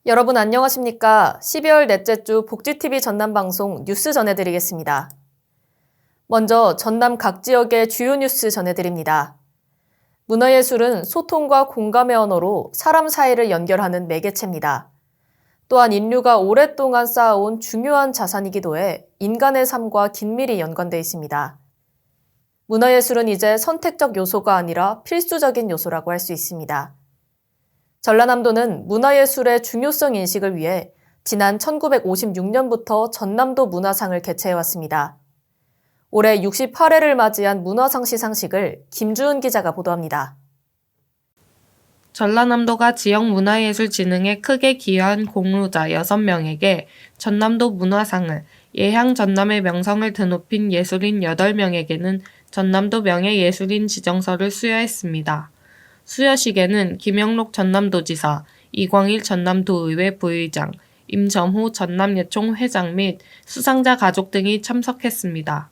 여러분 안녕하십니까? 12월 넷째 주 복지TV 전남방송 뉴스 전해드리겠습니다. 먼저 전남 각 지역의 주요 뉴스 전해드립니다. 문화예술은 소통과 공감의 언어로 사람 사이를 연결하는 매개체입니다. 또한 인류가 오랫동안 쌓아온 중요한 자산이기도 해 인간의 삶과 긴밀히 연관돼 있습니다. 문화예술은 이제 선택적 요소가 아니라 필수적인 요소라고 할 수 있습니다. 전라남도는 문화예술의 중요성 인식을 위해 지난 1956년부터 전남도 문화상을 개최해왔습니다. 올해 68회를 맞이한 문화상 시상식을 김주은 기자가 보도합니다. 전라남도가 지역문화예술진흥에 크게 기여한 공로자 6명에게 전남도 문화상을, 예향 전남의 명성을 드높인 예술인 8명에게는 전남도 명예예술인 지정서를 수여했습니다. 수여식에는 김영록 전남도지사, 이광일 전남도의회 부의장, 임점호 전남예총 회장 및 수상자 가족 등이 참석했습니다.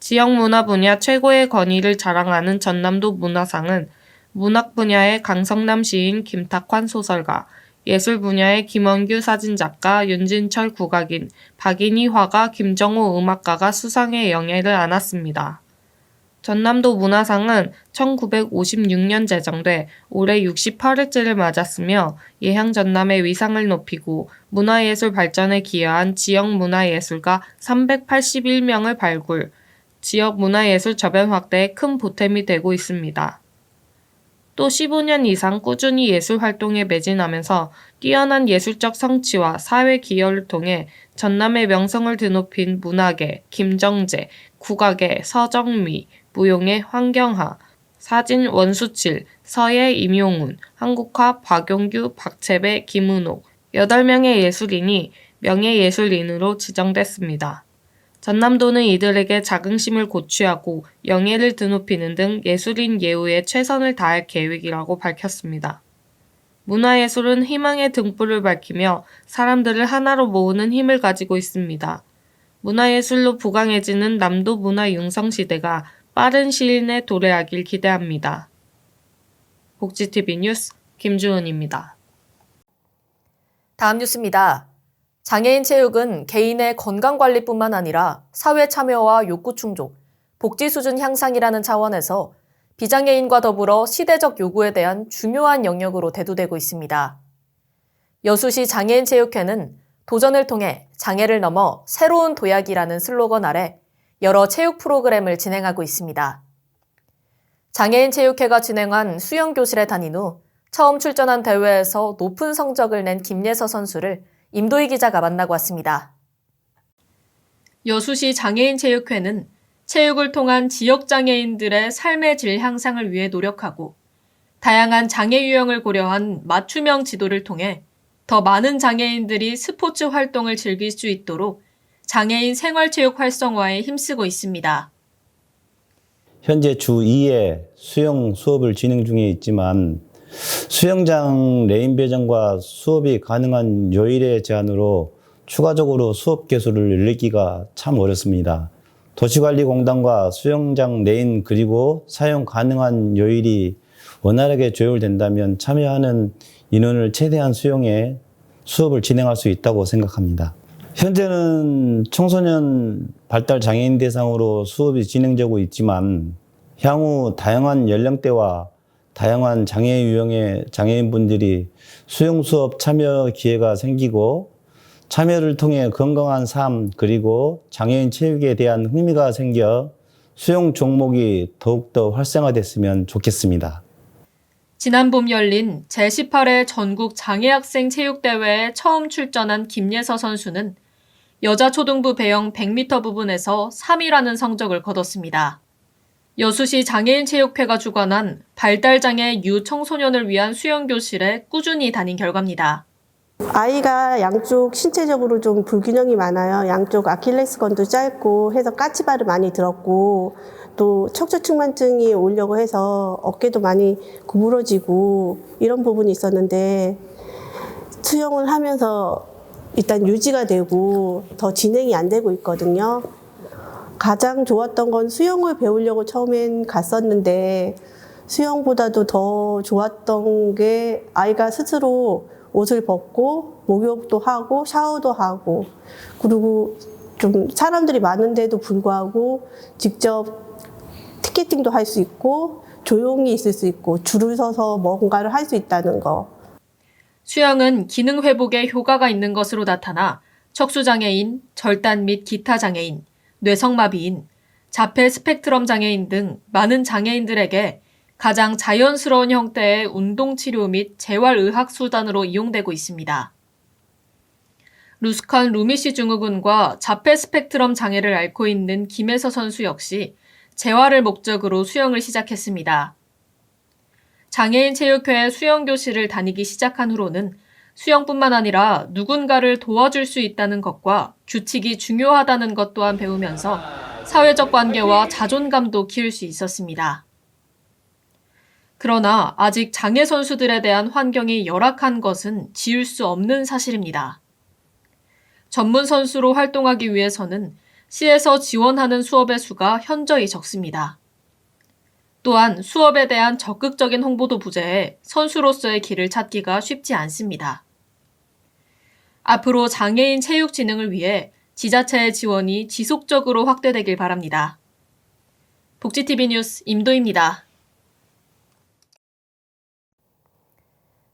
지역문화 분야 최고의 권위를 자랑하는 전남도 문화상은 문학 분야의 강성남 시인 김탁환 소설가, 예술 분야의 김원규 사진작가, 윤진철 국악인, 박인희 화가, 김정호 음악가가 수상의 영예를 안았습니다. 전남도 문화상은 1956년 제정돼 올해 68회째를 맞았으며 예향 전남의 위상을 높이고 문화예술 발전에 기여한 지역문화예술가 381명을 발굴, 지역문화예술 저변 확대에 큰 보탬이 되고 있습니다. 또 15년 이상 꾸준히 예술 활동에 매진하면서 뛰어난 예술적 성취와 사회 기여를 통해 전남의 명성을 드높인 문학의 김정재, 국악의 서정미, 무용의 황경하, 사진 원수칠, 서예 임용훈, 한국화 박용규, 박채배, 김은옥 8명의 예술인이 명예예술인으로 지정됐습니다. 전남도는 이들에게 자긍심을 고취하고 영예를 드높이는 등 예술인 예우에 최선을 다할 계획이라고 밝혔습니다. 문화예술은 희망의 등불을 밝히며 사람들을 하나로 모으는 힘을 가지고 있습니다. 문화예술로 부강해지는 남도 문화 융성시대가 빠른 시일 내 도래하길 기대합니다. 복지TV 뉴스 김주은입니다. 다음 뉴스입니다. 장애인 체육은 개인의 건강관리뿐만 아니라 사회 참여와 욕구 충족, 복지 수준 향상이라는 차원에서 비장애인과 더불어 시대적 요구에 대한 중요한 영역으로 대두되고 있습니다. 여수시 장애인 체육회는 도전을 통해 장애를 넘어 새로운 도약이라는 슬로건 아래 여러 체육 프로그램을 진행하고 있습니다. 장애인 체육회가 진행한 수영교실에 다닌 후 처음 출전한 대회에서 높은 성적을 낸 김예서 선수를 임도희 기자가 만나고 왔습니다. 여수시 장애인 체육회는 체육을 통한 지역 장애인들의 삶의 질 향상을 위해 노력하고 다양한 장애 유형을 고려한 맞춤형 지도를 통해 더 많은 장애인들이 스포츠 활동을 즐길 수 있도록 장애인 생활체육 활성화에 힘쓰고 있습니다. 현재 주 2회 수영 수업을 진행 중에 있지만 수영장 레인 배정과 수업이 가능한 요일의 제한으로 추가적으로 수업 개수를 늘리기가 참 어렵습니다. 도시관리공단과 수영장 레인 그리고 사용 가능한 요일이 원활하게 조율된다면 참여하는 인원을 최대한 수용해 수업을 진행할 수 있다고 생각합니다. 현재는 청소년 발달 장애인 대상으로 수업이 진행되고 있지만 향후 다양한 연령대와 다양한 장애 유형의 장애인분들이 수영 수업 참여 기회가 생기고 참여를 통해 건강한 삶 그리고 장애인 체육에 대한 흥미가 생겨 수영 종목이 더욱더 활성화됐으면 좋겠습니다. 지난 봄 열린 제18회 전국 장애학생 체육대회에 처음 출전한 김예서 선수는 여자 초등부 배영 100m 부분에서 3위라는 성적을 거뒀습니다. 여수시 장애인 체육회가 주관한 발달장애 유청소년을 위한 수영교실에 꾸준히 다닌 결과입니다. 아이가 양쪽 신체적으로 좀 불균형이 많아요. 양쪽 아킬레스건도 짧고 해서 까치발을 많이 들었고 또 척추측만증이 오려고 해서 어깨도 많이 구부러지고 이런 부분이 있었는데 수영을 하면서 일단 유지가 되고 더 진행이 안 되고 있거든요. 가장 좋았던 건 수영을 배우려고 처음엔 갔었는데 수영보다도 더 좋았던 게 아이가 스스로 옷을 벗고 목욕도 하고 샤워도 하고, 그리고 좀 사람들이 많은데도 불구하고 직접 티켓팅도 할 수 있고 조용히 있을 수 있고 줄을 서서 뭔가를 할 수 있다는 거. 수영은 기능 회복에 효과가 있는 것으로 나타나 척수장애인, 절단 및 기타 장애인, 뇌성마비인, 자폐 스펙트럼 장애인 등 많은 장애인들에게 가장 자연스러운 형태의 운동치료 및 재활의학 수단으로 이용되고 있습니다. 루스칸 루미시 증후군과 자폐 스펙트럼 장애를 앓고 있는 김혜서 선수 역시 재활을 목적으로 수영을 시작했습니다. 장애인 체육회 수영교실을 다니기 시작한 후로는 수영뿐만 아니라 누군가를 도와줄 수 있다는 것과 규칙이 중요하다는 것 또한 배우면서 사회적 관계와 자존감도 키울 수 있었습니다. 그러나 아직 장애 선수들에 대한 환경이 열악한 것은 지울 수 없는 사실입니다. 전문 선수로 활동하기 위해서는 시에서 지원하는 수업의 수가 현저히 적습니다. 또한 수업에 대한 적극적인 홍보도 부재해 선수로서의 길을 찾기가 쉽지 않습니다. 앞으로 장애인 체육 진흥을 위해 지자체의 지원이 지속적으로 확대되길 바랍니다. 복지TV 뉴스 임도희입니다.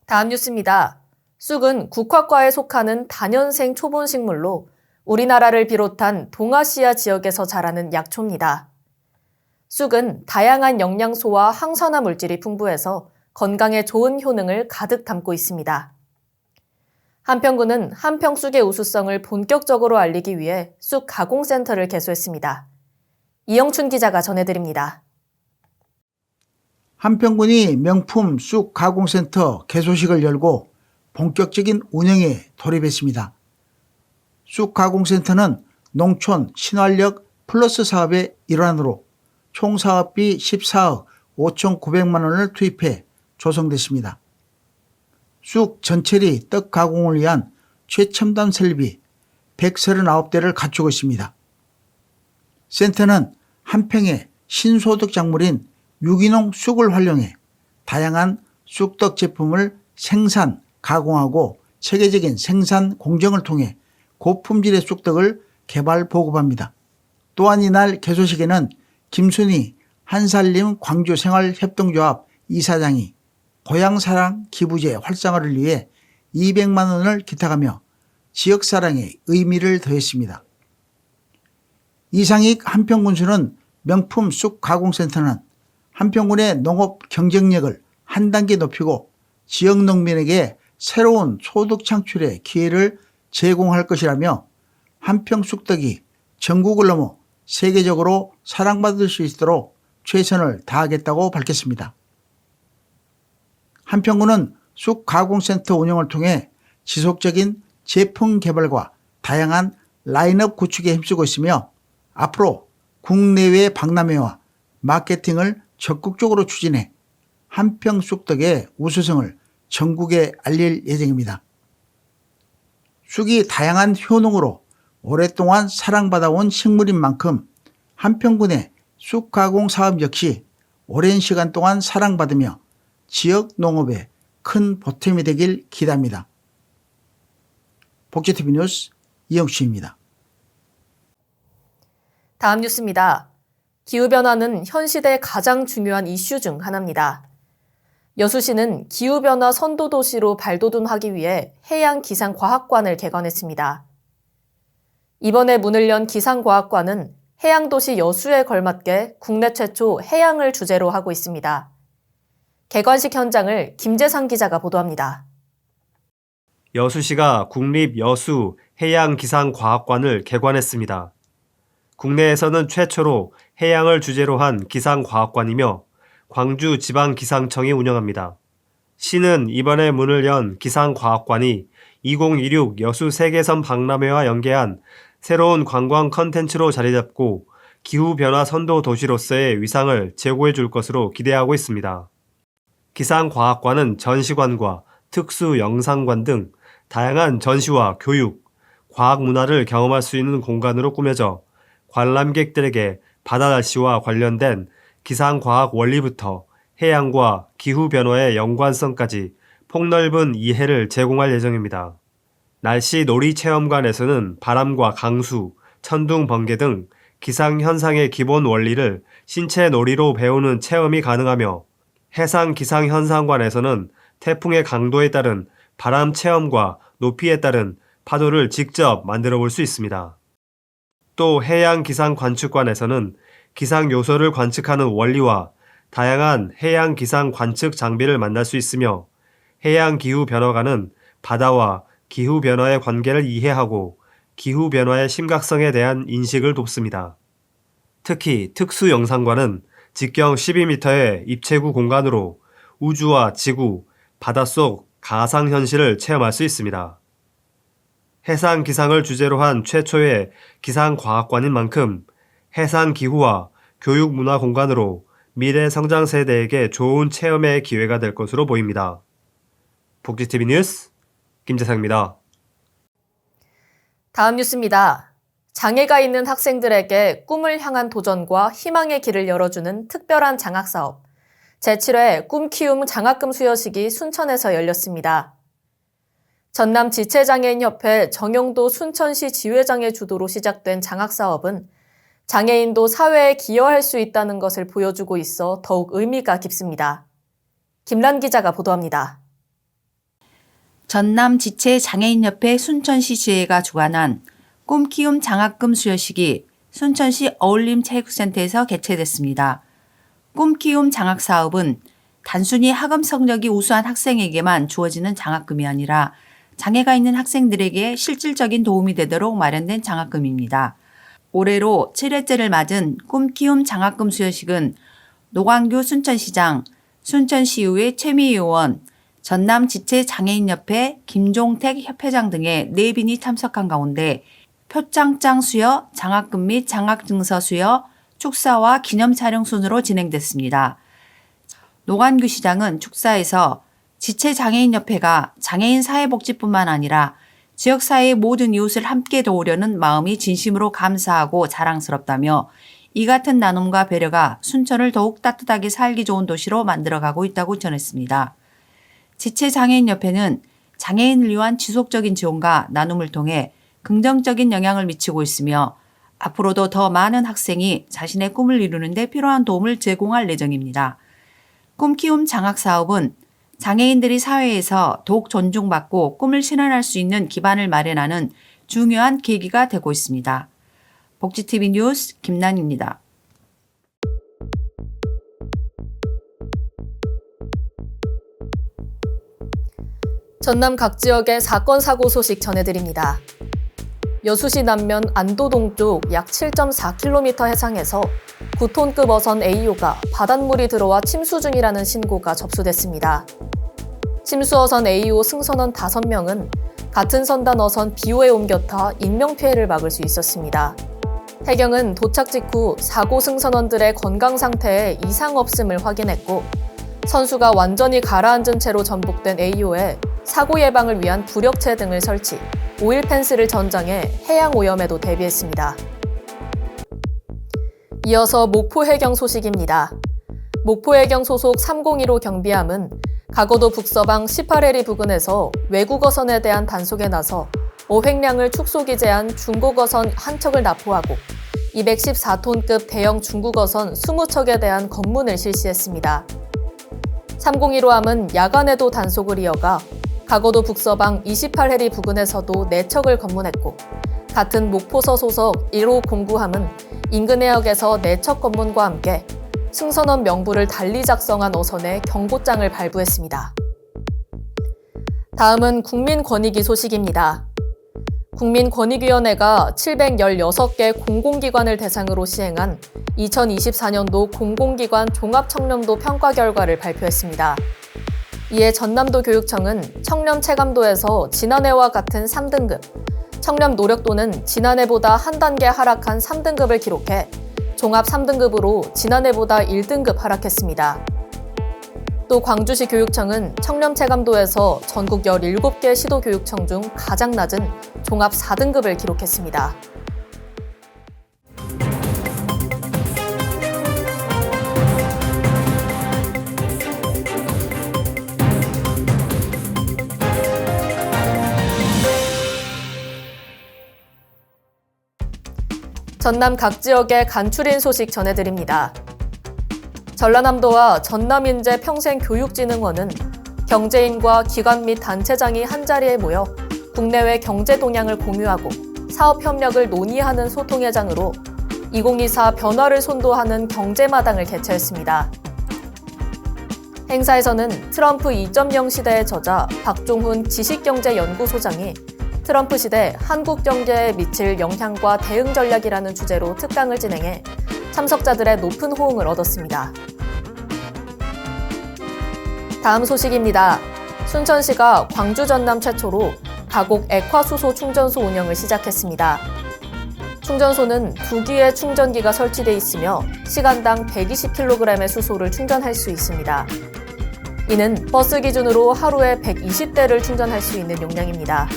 다음 뉴스입니다. 쑥은 국화과에 속하는 다년생 초본 식물로 우리나라를 비롯한 동아시아 지역에서 자라는 약초입니다. 쑥은 다양한 영양소와 항산화 물질이 풍부해서 건강에 좋은 효능을 가득 담고 있습니다. 한평군은 한평쑥의 우수성을 본격적으로 알리기 위해 쑥 가공센터를 개소했습니다. 이영춘 기자가 전해드립니다. 한평군이 명품 쑥 가공센터 개소식을 열고 본격적인 운영에 돌입했습니다. 쑥 가공센터는 농촌 신활력 플러스 사업의 일환으로 총 사업비 14억 5,900만 원을 투입해 조성됐습니다. 쑥 전체리 떡 가공을 위한 최첨단 설비 139대를 갖추고 있습니다. 센터는 한평의 신소득 작물인 유기농 쑥을 활용해 다양한 쑥떡 제품을 생산, 가공하고 체계적인 생산 공정을 통해 고품질의 쑥떡을 개발 보급합니다. 또한 이날 개소식에는 김순희 한살림 광주생활협동조합 이사장이 고향사랑 기부제 활성화를 위해 200만 원을 기탁하며 지역사랑에 의미를 더했습니다. 이상익 한평군수는 명품 쑥 가공센터는 한평군의 농업 경쟁력을 한 단계 높이고 지역 농민에게 새로운 소득 창출의 기회를 제공할 것이라며 한평 쑥떡이 전국을 넘어 세계적으로 사랑받을 수 있도록 최선을 다하겠다고 밝혔습니다. 한평군은 쑥 가공센터 운영을 통해 지속적인 제품 개발과 다양한 라인업 구축에 힘쓰고 있으며 앞으로 국내외 박람회와 마케팅을 적극적으로 추진해 한평 쑥떡의 우수성을 전국에 알릴 예정입니다. 쑥이 다양한 효능으로 오랫동안 사랑받아온 식물인 만큼 한평군의 쑥 가공 사업 역시 오랜 시간 동안 사랑받으며 지역 농업에 큰 보탬이 되길 기대합니다. 복지TV 뉴스 이영춘입니다. 다음 뉴스입니다. 기후변화는 현 시대의 가장 중요한 이슈 중 하나입니다. 여수시는 기후변화 선도도시로 발돋움하기 위해 해양기상과학관을 개관했습니다. 이번에 문을 연 기상과학관은 해양도시 여수에 걸맞게 국내 최초 해양을 주제로 하고 있습니다. 개관식 현장을 김재상 기자가 보도합니다. 여수시가 국립여수 해양기상과학관을 개관했습니다. 국내에서는 최초로 해양을 주제로 한 기상과학관이며 광주지방기상청이 운영합니다. 시는 이번에 문을 연 기상과학관이 2026 여수 세계섬 박람회와 연계한 새로운 관광 컨텐츠로 자리잡고 기후변화 선도 도시로서의 위상을 제고해 줄 것으로 기대하고 있습니다. 기상과학관은 전시관과 특수 영상관 등 다양한 전시와 교육, 과학 문화를 경험할 수 있는 공간으로 꾸며져 관람객들에게 바다 날씨와 관련된 기상과학 원리부터 해양과 기후변화의 연관성까지 폭넓은 이해를 제공할 예정입니다. 날씨 놀이 체험관에서는 바람과 강수, 천둥, 번개 등 기상현상의 기본 원리를 신체 놀이로 배우는 체험이 가능하며 해상 기상현상관에서는 태풍의 강도에 따른 바람 체험과 높이에 따른 파도를 직접 만들어 볼 수 있습니다. 또 해양 기상 관측관에서는 기상 요소를 관측하는 원리와 다양한 해양 기상 관측 장비를 만날 수 있으며 해양 기후 변화가는 바다와 기후 변화의 관계를 이해하고 기후 변화의 심각성에 대한 인식을 돕습니다. 특히 특수 영상관은 직경 12m의 입체구 공간으로 우주와 지구, 바닷속 가상 현실을 체험할 수 있습니다. 해상 기상을 주제로 한 최초의 기상과학관인 만큼 해상 기후와 교육 문화 공간으로 미래 성장 세대에게 좋은 체험의 기회가 될 것으로 보입니다. 복지TV 뉴스 김재상입니다. 다음 뉴스입니다. 장애가 있는 학생들에게 꿈을 향한 도전과 희망의 길을 열어주는 특별한 장학사업 제7회 꿈키움 장학금 수여식이 순천에서 열렸습니다. 전남 지체장애인협회 정영도 순천시 지회장의 주도로 시작된 장학사업은 장애인도 사회에 기여할 수 있다는 것을 보여주고 있어 더욱 의미가 깊습니다. 김란 기자가 보도합니다. 전남 지체장애인협회 순천시 지회가 주관한 꿈키움 장학금 수여식이 순천시 어울림체육센터에서 개최됐습니다. 꿈키움 장학사업은 단순히 학업 성적이 우수한 학생에게만 주어지는 장학금이 아니라 장애가 있는 학생들에게 실질적인 도움이 되도록 마련된 장학금입니다. 올해로 7회째를 맞은 꿈키움 장학금 수여식은 노광규 순천시장, 순천시의회 최미희 의원, 전남지체장애인협회 김종택 협회장 등의 4분이 참석한 가운데 표창장 수여, 장학금 및 장학증서 수여, 축사와 기념촬영 순으로 진행됐습니다. 노광규 시장은 축사에서 지체장애인협회가 장애인 사회복지뿐만 아니라 지역사회의 모든 이웃을 함께 도우려는 마음이 진심으로 감사하고 자랑스럽다며 이 같은 나눔과 배려가 순천을 더욱 따뜻하게 살기 좋은 도시로 만들어가고 있다고 전했습니다. 지체장애인협회는 장애인을 위한 지속적인 지원과 나눔을 통해 긍정적인 영향을 미치고 있으며 앞으로도 더 많은 학생이 자신의 꿈을 이루는 데 필요한 도움을 제공할 예정입니다. 꿈키움 장학사업은 장애인들이 사회에서 더욱 존중받고 꿈을 실현할 수 있는 기반을 마련하는 중요한 계기가 되고 있습니다. 복지TV 뉴스 김란입니다. 전남 각 지역의 사건 사고 소식 전해드립니다. 여수시 남면 안도동 쪽 약 7.4km 해상에서 9톤급 어선 A호가 바닷물이 들어와 침수 중이라는 신고가 접수됐습니다. 침수어선 A호 승선원 5명은 같은 선단 어선 B호에 옮겨 타 인명피해를 막을 수 있었습니다. 해경은 도착 직후 사고 승선원들의 건강 상태에 이상 없음을 확인했고 선수가 완전히 가라앉은 채로 전복된 A호에 사고 예방을 위한 부력체 등을 설치, 오일 펜스를 전장해 해양 오염에도 대비했습니다. 이어서 목포해경 소식입니다. 목포해경 소속 301호 경비함은 가거도 북서방 18해리 부근에서 외국어선에 대한 단속에 나서 어획량을 축소기 제한 중국어선 한 척을 납포하고 214톤급 대형 중국어선 20척에 대한 검문을 실시했습니다. 301호함은 야간에도 단속을 이어가 가거도 북서방 28해리 부근에서도 4척을 검문했고 같은 목포서 소속 1호 공구함은 인근 해역에서 4척 검문과 함께 승선원 명부를 달리 작성한 어선에 경고장을 발부했습니다. 다음은 국민권익위 소식입니다. 국민권익위원회가 716개 공공기관을 대상으로 시행한 2024년도 공공기관 종합청렴도 평가 결과를 발표했습니다. 이에 전남도 교육청은 청렴 체감도에서 지난해와 같은 3등급, 청렴 노력도는 지난해보다 한 단계 하락한 3등급을 기록해 종합 3등급으로 지난해보다 1등급 하락했습니다. 또 광주시 교육청은 청렴 체감도에서 전국 17개 시도교육청 중 가장 낮은 종합 4등급을 기록했습니다. 전남 각 지역의 간추린 소식 전해드립니다. 전라남도와 전남인재평생교육진흥원은 경제인과 기관 및 단체장이 한자리에 모여 국내외 경제 동향을 공유하고 사업 협력을 논의하는 소통회장으로 2024 변화를 선도하는 경제마당을 개최했습니다. 행사에서는 트럼프 2.0 시대의 저자 박종훈 지식경제연구소장이 트럼프 시대 한국 경제에 미칠 영향과 대응 전략이라는 주제로 특강을 진행해 참석자들의 높은 호응을 얻었습니다. 다음 소식입니다. 순천시가 광주 전남 최초로 가곡 액화수소 충전소 운영을 시작했습니다. 충전소는 2기의 충전기가 설치돼 있으며 시간당 120kg의 수소를 충전할 수 있습니다. 이는 버스 기준으로 하루에 120대를 충전할 수 있는 용량입니다.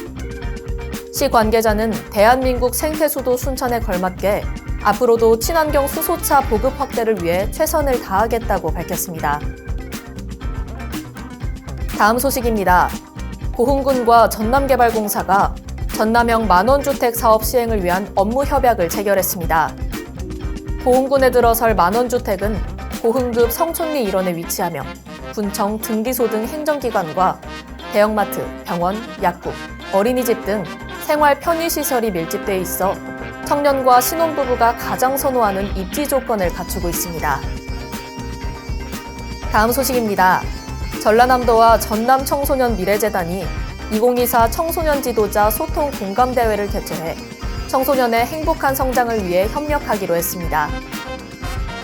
시 관계자는 대한민국 생태수도 순천에 걸맞게 앞으로도 친환경 수소차 보급 확대를 위해 최선을 다하겠다고 밝혔습니다. 다음 소식입니다. 고흥군과 전남개발공사가 전남형 만원주택 사업 시행을 위한 업무 협약을 체결했습니다. 고흥군에 들어설 만원주택은 고흥급 성촌리 일원에 위치하며 군청, 등기소 등 행정기관과 대형마트, 병원, 약국, 어린이집 등 생활 편의시설이 밀집돼 있어 청년과 신혼부부가 가장 선호하는 입지 조건을 갖추고 있습니다. 다음 소식입니다. 전라남도와 전남 청소년 미래재단이 2024 청소년 지도자 소통 공감대회를 개최해 청소년의 행복한 성장을 위해 협력하기로 했습니다.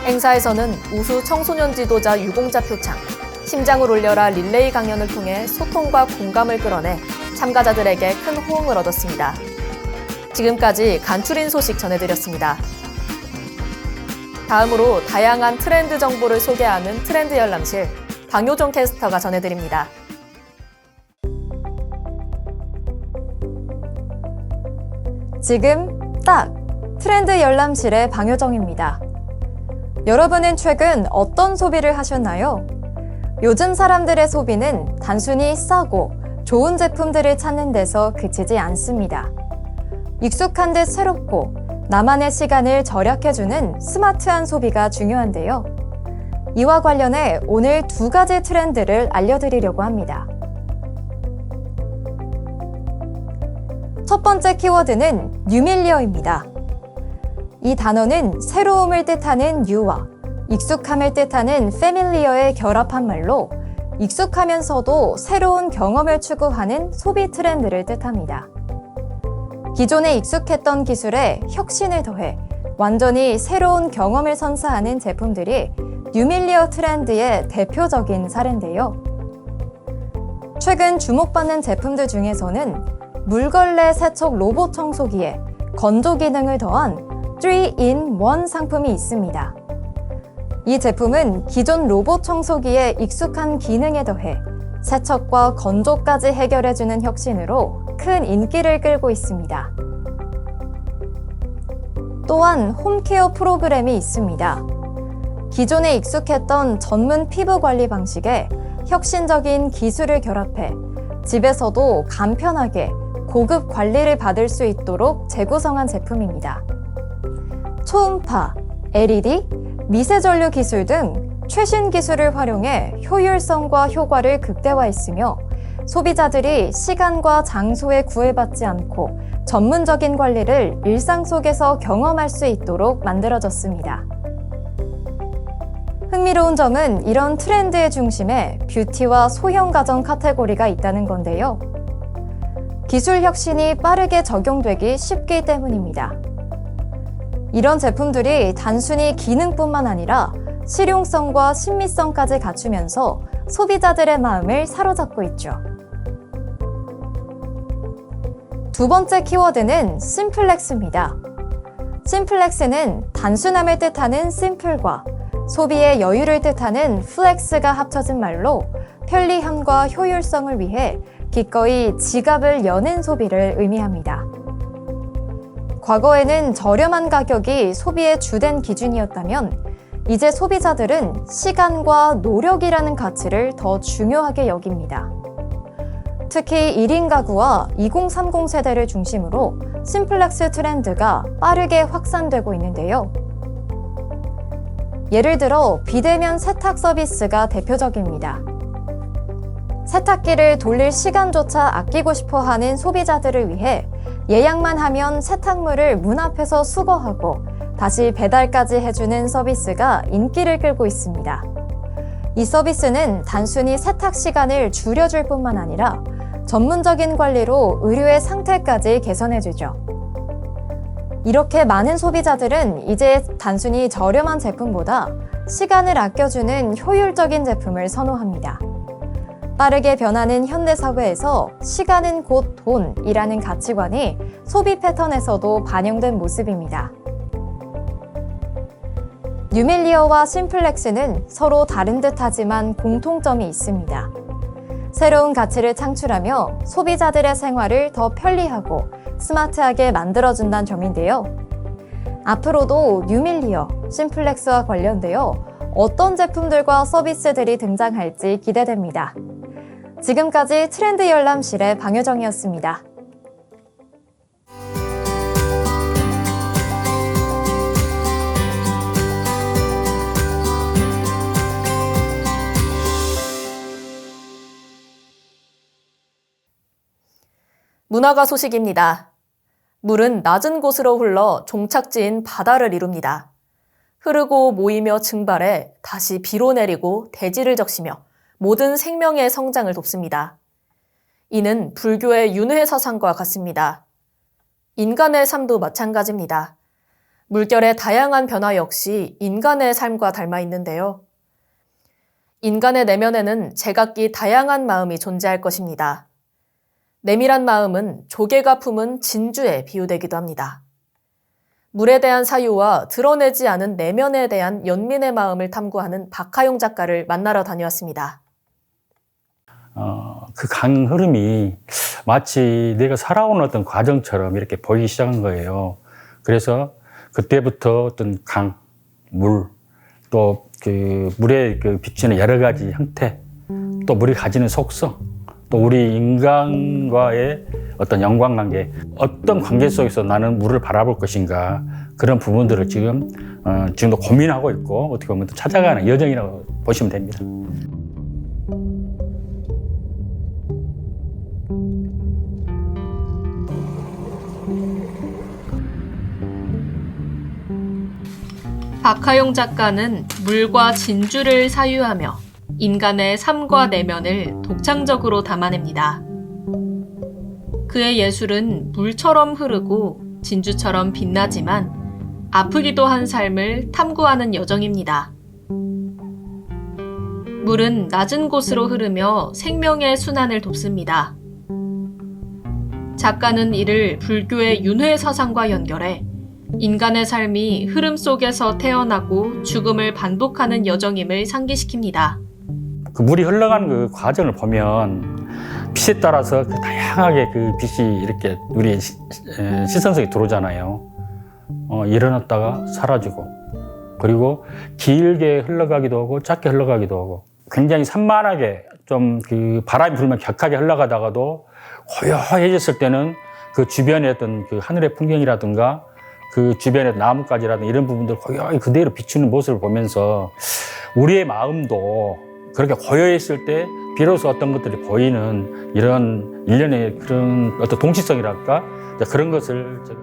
행사에서는 우수 청소년 지도자 유공자 표창, 심장을 울려라 릴레이 강연을 통해 소통과 공감을 끌어내 참가자들에게 큰 호응을 얻었습니다. 지금까지 간추린 소식 전해드렸습니다. 다음으로 다양한 트렌드 정보를 소개하는 트렌드 열람실, 방효정 캐스터가 전해드립니다. 지금 딱 트렌드 열람실의 방효정입니다. 여러분은 최근 어떤 소비를 하셨나요? 요즘 사람들의 소비는 단순히 싸고 좋은 제품들을 찾는 데서 그치지 않습니다. 익숙한 듯 새롭고 나만의 시간을 절약해주는 스마트한 소비가 중요한데요. 이와 관련해 오늘 2가지 트렌드를 알려드리려고 합니다. 첫 번째 키워드는 뉴밀리어입니다. 이 단어는 새로움을 뜻하는 뉴와 익숙함을 뜻하는 패밀리어의 결합한 말로 익숙하면서도 새로운 경험을 추구하는 소비 트렌드를 뜻합니다. 기존에 익숙했던 기술에 혁신을 더해 완전히 새로운 경험을 선사하는 제품들이 뉴밀리어 트렌드의 대표적인 사례인데요. 최근 주목받는 제품들 중에서는 물걸레 세척 로봇 청소기에 건조 기능을 더한 3-in-1 상품이 있습니다. 이 제품은 기존 로봇 청소기의 익숙한 기능에 더해 세척과 건조까지 해결해주는 혁신으로 큰 인기를 끌고 있습니다. 또한 홈케어 프로그램이 있습니다. 기존에 익숙했던 전문 피부 관리 방식에 혁신적인 기술을 결합해 집에서도 간편하게 고급 관리를 받을 수 있도록 재구성한 제품입니다. 초음파, LED, 미세전류 기술 등 최신 기술을 활용해 효율성과 효과를 극대화했으며 소비자들이 시간과 장소에 구애받지 않고 전문적인 관리를 일상 속에서 경험할 수 있도록 만들어졌습니다. 흥미로운 점은 이런 트렌드의 중심에 뷰티와 소형 가전 카테고리가 있다는 건데요. 기술 혁신이 빠르게 적용되기 쉽기 때문입니다. 이런 제품들이 단순히 기능뿐만 아니라 실용성과 신미성까지 갖추면서 소비자들의 마음을 사로잡고 있죠. 두 번째 키워드는 심플렉스입니다. 심플렉스는 단순함을 뜻하는 심플과 소비의 여유를 뜻하는 플렉스가 합쳐진 말로 편리함과 효율성을 위해 기꺼이 지갑을 여는 소비를 의미합니다. 과거에는 저렴한 가격이 소비의 주된 기준이었다면 이제 소비자들은 시간과 노력이라는 가치를 더 중요하게 여깁니다. 특히 1인 가구와 2030 세대를 중심으로 심플렉스 트렌드가 빠르게 확산되고 있는데요. 예를 들어 비대면 세탁 서비스가 대표적입니다. 세탁기를 돌릴 시간조차 아끼고 싶어 하는 소비자들을 위해 예약만 하면 세탁물을 문 앞에서 수거하고 다시 배달까지 해주는 서비스가 인기를 끌고 있습니다. 이 서비스는 단순히 세탁 시간을 줄여줄 뿐만 아니라 전문적인 관리로 의류의 상태까지 개선해주죠. 이렇게 많은 소비자들은 이제 단순히 저렴한 제품보다 시간을 아껴주는 효율적인 제품을 선호합니다. 빠르게 변하는 현대사회에서 시간은 곧 돈이라는 가치관이 소비 패턴에서도 반영된 모습입니다. 뉴밀리어와 심플렉스는 서로 다른 듯하지만 공통점이 있습니다. 새로운 가치를 창출하며 소비자들의 생활을 더 편리하고 스마트하게 만들어준다는 점인데요. 앞으로도 뉴밀리어, 심플렉스와 관련되어 어떤 제품들과 서비스들이 등장할지 기대됩니다. 지금까지 트렌드 열람실의 방효정이었습니다. 문화가 소식입니다. 물은 낮은 곳으로 흘러 종착지인 바다를 이룹니다. 흐르고 모이며 증발해 다시 비로 내리고 대지를 적시며 모든 생명의 성장을 돕습니다. 이는 불교의 윤회 사상과 같습니다. 인간의 삶도 마찬가지입니다. 물결의 다양한 변화 역시 인간의 삶과 닮아 있는데요. 인간의 내면에는 제각기 다양한 마음이 존재할 것입니다. 내밀한 마음은 조개가 품은 진주에 비유되기도 합니다. 물에 대한 사유와 드러내지 않은 내면에 대한 연민의 마음을 탐구하는 박하용 작가를 만나러 다녀왔습니다. 그 강 흐름이 마치 내가 살아오는 어떤 과정처럼 이렇게 보이기 시작한 거예요. 그래서 그때부터 어떤 강, 물, 또 그 물에 그 비치는 여러 가지 형태, 또 물이 가지는 속성, 또 우리 인간과의 어떤 연관관계, 어떤 관계 속에서 나는 물을 바라볼 것인가, 그런 부분들을 지금도 고민하고 있고 어떻게 보면 또 찾아가는 여정이라고 보시면 됩니다. 박하용 작가는 물과 진주를 사유하며 인간의 삶과 내면을 독창적으로 담아냅니다. 그의 예술은 물처럼 흐르고 진주처럼 빛나지만 아프기도 한 삶을 탐구하는 여정입니다. 물은 낮은 곳으로 흐르며 생명의 순환을 돕습니다. 작가는 이를 불교의 윤회 사상과 연결해 인간의 삶이 흐름 속에서 태어나고 죽음을 반복하는 여정임을 상기시킵니다. 그 물이 흘러가는 그 과정을 보면 빛에 따라서 그 다양하게 그 빛이 이렇게 우리 시선 속에 들어오잖아요. 일어났다가 사라지고, 그리고 길게 흘러가기도 하고 짧게 흘러가기도 하고, 굉장히 산만하게 좀 그 바람이 불면 격하게 흘러가다가도 고요해졌을 때는 그 주변의 어떤 그 하늘의 풍경이라든가 그 주변의 나뭇가지라든가 이런 부분들 고요히 그대로 비추는 모습을 보면서 우리의 마음도 그렇게 고요했을 때 비로소 어떤 것들이 보이는 이런 일련의 그런 어떤 동시성이랄까, 그런 것을 제가.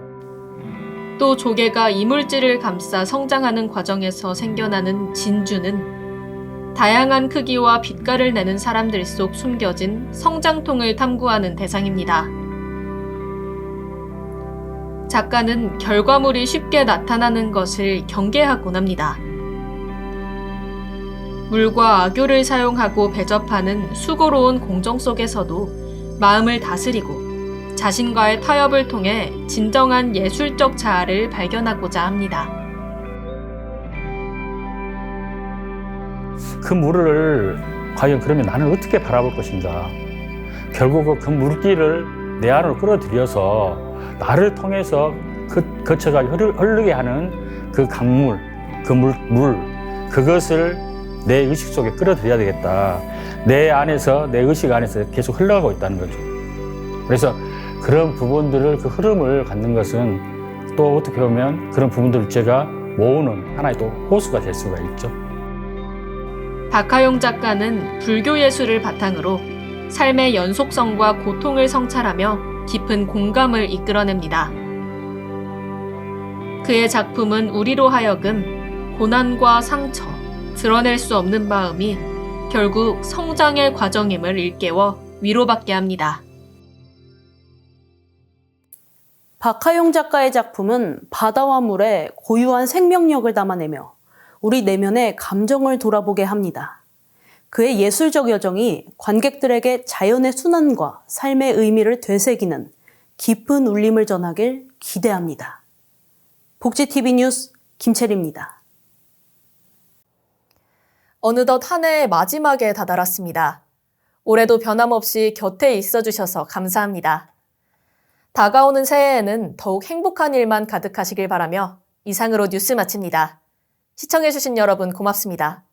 또 조개가 이물질을 감싸 성장하는 과정에서 생겨나는 진주는 다양한 크기와 빛깔을 내는 사람들 속 숨겨진 성장통을 탐구하는 대상입니다. 작가는 결과물이 쉽게 나타나는 것을 경계하곤 합니다. 물과 악교를 사용하고 배접하는 수고로운 공정 속에서도 마음을 다스리고 자신과의 타협을 통해 진정한 예술적 자아를 발견하고자 합니다. 그 물을 과연 그러면 나는 어떻게 바라볼 것인가? 결국 그 물길을 내 안으로 끌어들여서 나를 통해서 거쳐가 흐르게 하는 그 강물, 그 물, 그것을 내 의식 속에 끌어들여야 되겠다. 내 안에서, 내 의식 안에서 계속 흘러가고 있다는 거죠. 그래서 그런 부분들을, 그 흐름을 갖는 것은 또 어떻게 보면 그런 부분들을 제가 모으는 하나의 또 호수가 될 수가 있죠. 박하용 작가는 불교 예술을 바탕으로 삶의 연속성과 고통을 성찰하며 깊은 공감을 이끌어냅니다. 그의 작품은 우리로 하여금 고난과 상처, 드러낼 수 없는 마음이 결국 성장의 과정임을 일깨워 위로받게 합니다. 박하용 작가의 작품은 바다와 물에 고유한 생명력을 담아내며 우리 내면의 감정을 돌아보게 합니다. 그의 예술적 여정이 관객들에게 자연의 순환과 삶의 의미를 되새기는 깊은 울림을 전하길 기대합니다. 복지TV 뉴스 김채리입니다. 어느덧 한 해의 마지막에 다다랐습니다. 올해도 변함없이 곁에 있어주셔서 감사합니다. 다가오는 새해에는 더욱 행복한 일만 가득하시길 바라며 이상으로 뉴스 마칩니다. 시청해주신 여러분 고맙습니다.